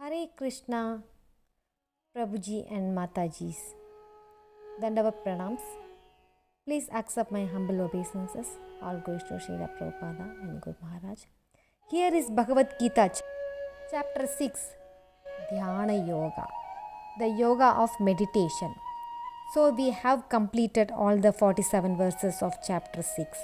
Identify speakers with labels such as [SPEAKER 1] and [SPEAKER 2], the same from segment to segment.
[SPEAKER 1] Hare Krishna, Prabhuji and Matajis. Dandavat Pranams. Please accept my humble obeisances. All goes to Srila Prabhupada and Guru Maharaj. Here is Bhagavad Gita Chapter 6, Dhyana Yoga, the yoga of meditation. So we have completed all the 47 verses of chapter 6.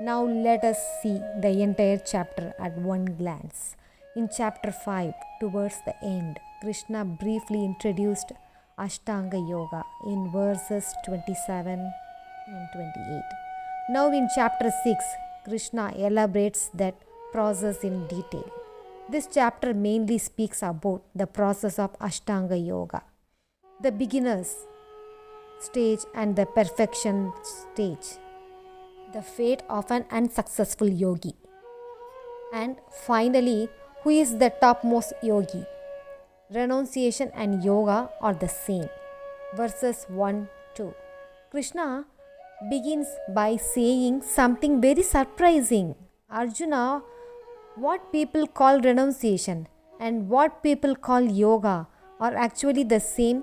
[SPEAKER 1] Now let us see the entire chapter at one glance. In chapter 5, towards the end, Krishna briefly introduced Ashtanga Yoga in verses 27 and 28. Now in chapter 6, Krishna elaborates that process in detail. This chapter mainly speaks about the process of Ashtanga Yoga, the beginner's stage and the perfection stage, the fate of an unsuccessful yogi, and finally, who is the topmost yogi. Renunciation and yoga are the same. Verses 1 2. Krishna begins by saying something very surprising. Arjuna, what people call renunciation and what people call yoga are actually the same.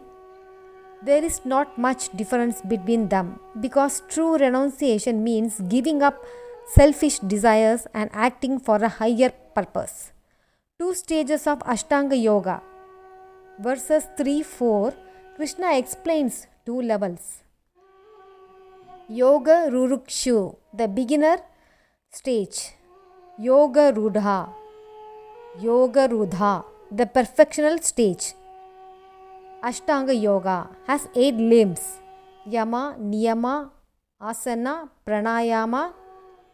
[SPEAKER 1] There is not much difference between them because true renunciation means giving up selfish desires and acting for a higher purpose. Two stages of Ashtanga Yoga. Verses 3-4, Krishna explains two levels. Yoga Rurukshu, the beginner stage. Yoga Rudha, the perfectional stage. Ashtanga Yoga has 8 limbs: Yama, Niyama, Asana, Pranayama,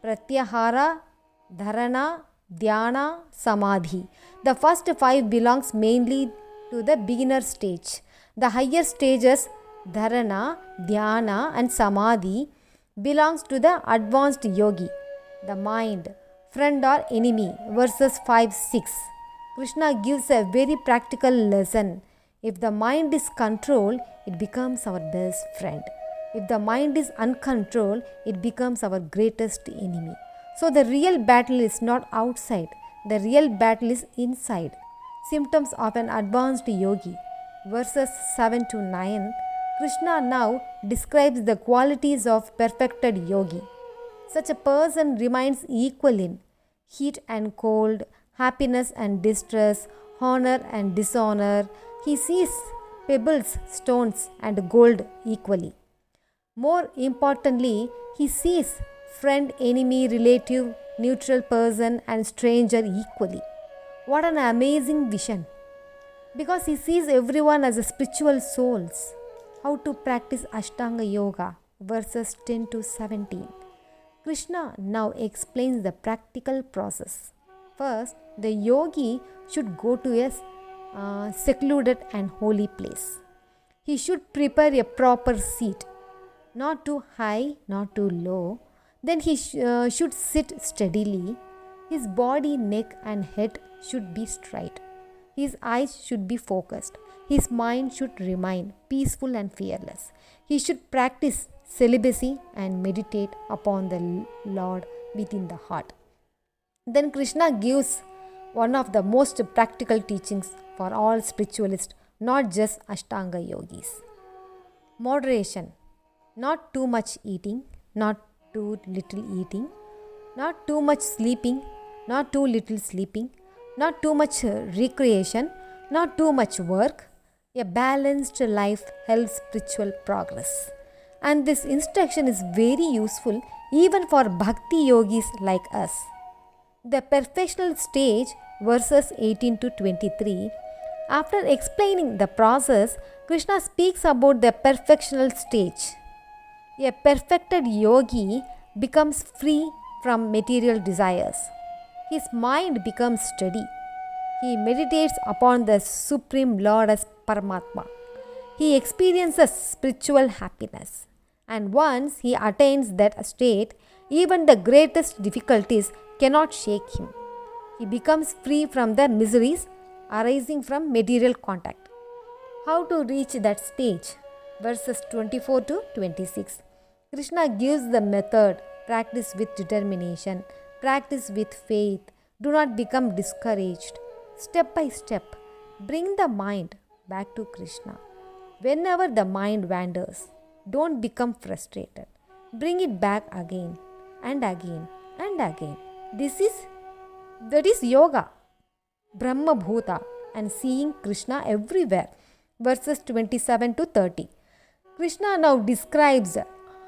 [SPEAKER 1] Pratyahara, Dharana, Dhyana, Samadhi. The first 5 belongs mainly to the beginner stage. The higher stages, Dharana, Dhyana and Samadhi, belongs to the advanced yogi. The mind, friend or enemy. Verses 5-6. Krishna gives a very practical lesson. If the mind is controlled, it becomes our best friend. If the mind is uncontrolled, it becomes our greatest enemy. So the real battle is not outside. The real battle is inside. Symptoms of an advanced yogi. Verses 7-9. Krishna now describes the qualities of perfected yogi. Such a person remains equal in heat and cold, happiness and distress, honor and dishonor. He sees pebbles, stones, and gold equally. More importantly, he sees friend, enemy, relative, neutral person, and stranger equally. What an amazing vision! Because he sees everyone as a spiritual souls. How to practice Ashtanga Yoga, verses 10-17. Krishna now explains the practical process. First, the yogi should go to a secluded and holy place. He should prepare a proper seat, not too high, not too low. Then he should sit steadily. His body, neck and head should be straight. His eyes should be focused. His mind should remain peaceful and fearless. He should practice celibacy and meditate upon the Lord within the heart. Then Krishna gives one of the most practical teachings for all spiritualists, not just Ashtanga yogis. Moderation. Not too much eating, not too little eating, not too much sleeping, not too little sleeping, not too much recreation, not too much work. A balanced life helps spiritual progress. And this instruction is very useful even for bhakti yogis like us. The perfectional stage, verses 18-23, after explaining the process, Krishna speaks about the perfectional stage. A perfected yogi becomes free from material desires. His mind becomes steady. He meditates upon the Supreme Lord as Paramatma. He experiences spiritual happiness. And once he attains that state, even the greatest difficulties cannot shake him. He becomes free from the miseries arising from material contact. How to reach that stage? Verses 24-26. Krishna gives the method. Practice with determination. Practice with faith. Do not become discouraged. Step by step, Bring the mind back to Krishna. Whenever the mind wanders, don't become frustrated. Bring it back again and again and again. That is yoga, Brahma Bhuta, and seeing Krishna everywhere. Verses 27 to 30. Krishna now describes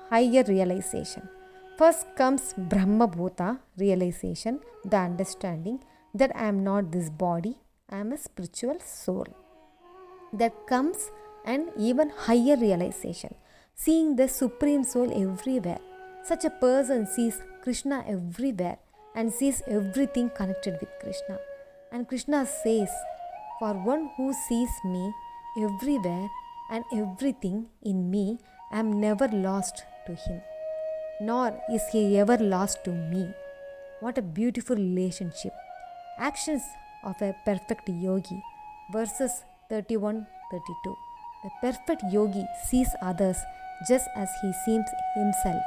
[SPEAKER 1] higher realization. First comes Brahma Bhuta realization, the understanding that I am not this body, I am a spiritual soul. That comes an even higher realization, seeing the Supreme Soul everywhere. Such a person sees Krishna everywhere and sees everything connected with Krishna. And Krishna says, for one who sees me everywhere and everything in me, I am never lost to him, nor is he ever lost to me. What a beautiful relationship. Actions of a perfect yogi. Verses 31-32. The perfect yogi sees others just as he sees himself.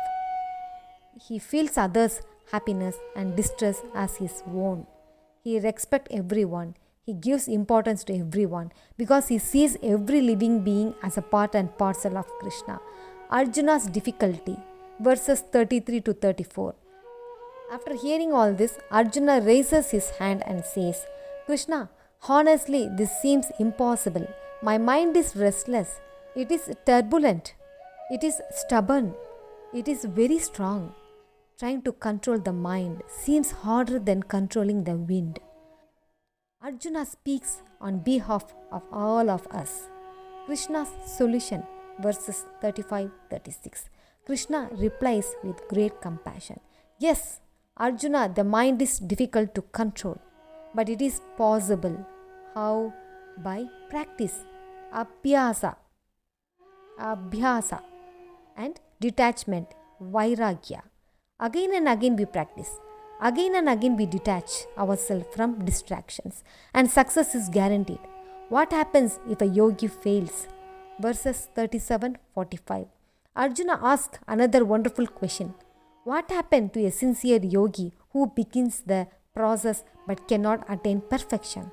[SPEAKER 1] He feels others' happiness and distress as his own. He respects everyone. He gives importance to everyone because he sees every living being as a part and parcel of Krishna. Arjuna's difficulty. Verses 33 to 34. After hearing all this, Arjuna raises his hand and says, Krishna, honestly, this seems impossible. My mind is restless. It is turbulent. It is stubborn. It is very strong. Trying to control the mind seems harder than controlling the wind. Arjuna speaks on behalf of all of us. Krishna's solution, verses 35-36. Krishna replies with great compassion. Yes, Arjuna, the mind is difficult to control, but it is possible. How? By practice, abhyasa, and detachment, vairagya. Again and again we practice. Again and again we detach ourselves from distractions, and success is guaranteed. What happens if a yogi fails? Verses 37-45. Arjuna asks another wonderful question. What happened to a sincere yogi who begins the process but cannot attain perfection?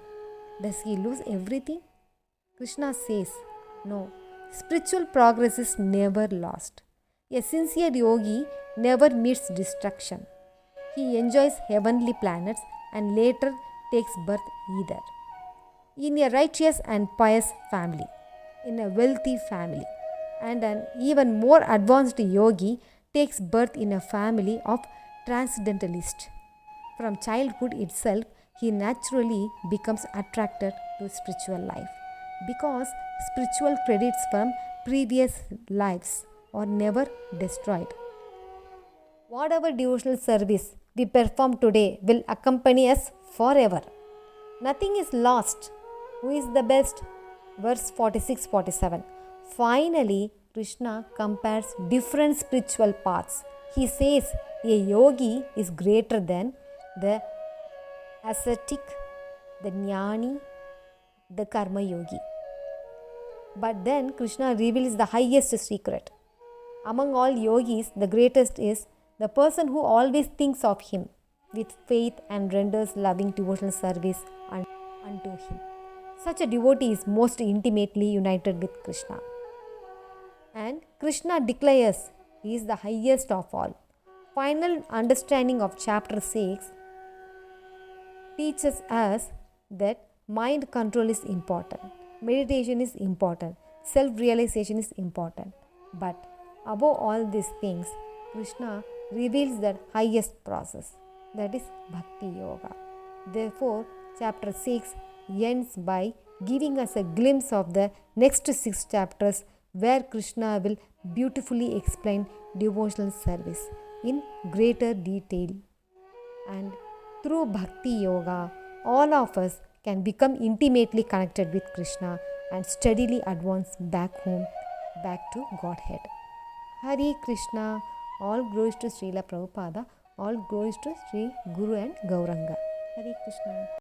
[SPEAKER 1] Does he lose everything? Krishna says, no, spiritual progress is never lost. A sincere yogi never meets destruction. He enjoys heavenly planets and later takes birth either in a righteous and pious family, in a wealthy family, and an even more advanced yogi takes birth in a family of transcendentalists. From childhood itself, he naturally becomes attracted to spiritual life because spiritual credits from previous lives are never destroyed. Whatever devotional service we perform today will accompany us forever. Nothing is lost. Who is the best? Verse 46-47. Finally, Krishna compares different spiritual paths. He says a yogi is greater than the ascetic, the jnani, the karma yogi. But then Krishna reveals the highest secret. Among all yogis, the greatest is the person who always thinks of him with faith and renders loving devotional service unto him. Such a devotee is most intimately united with Krishna. And Krishna declares he is the highest of all. Final understanding of chapter 6 teaches us that mind control is important, meditation is important, self-realization is important. But above all these things, Krishna reveals that highest process, that is Bhakti Yoga. Therefore, chapter 6 ends by giving us a glimpse of the next 6 chapters where Krishna will beautifully explain devotional service in greater detail. And through Bhakti Yoga, all of us can become intimately connected with Krishna and steadily advance back home, back to Godhead. Hare Krishna. All glories to Srila Prabhupada. All glories to Sri Guru and Gauranga. Hare Krishna.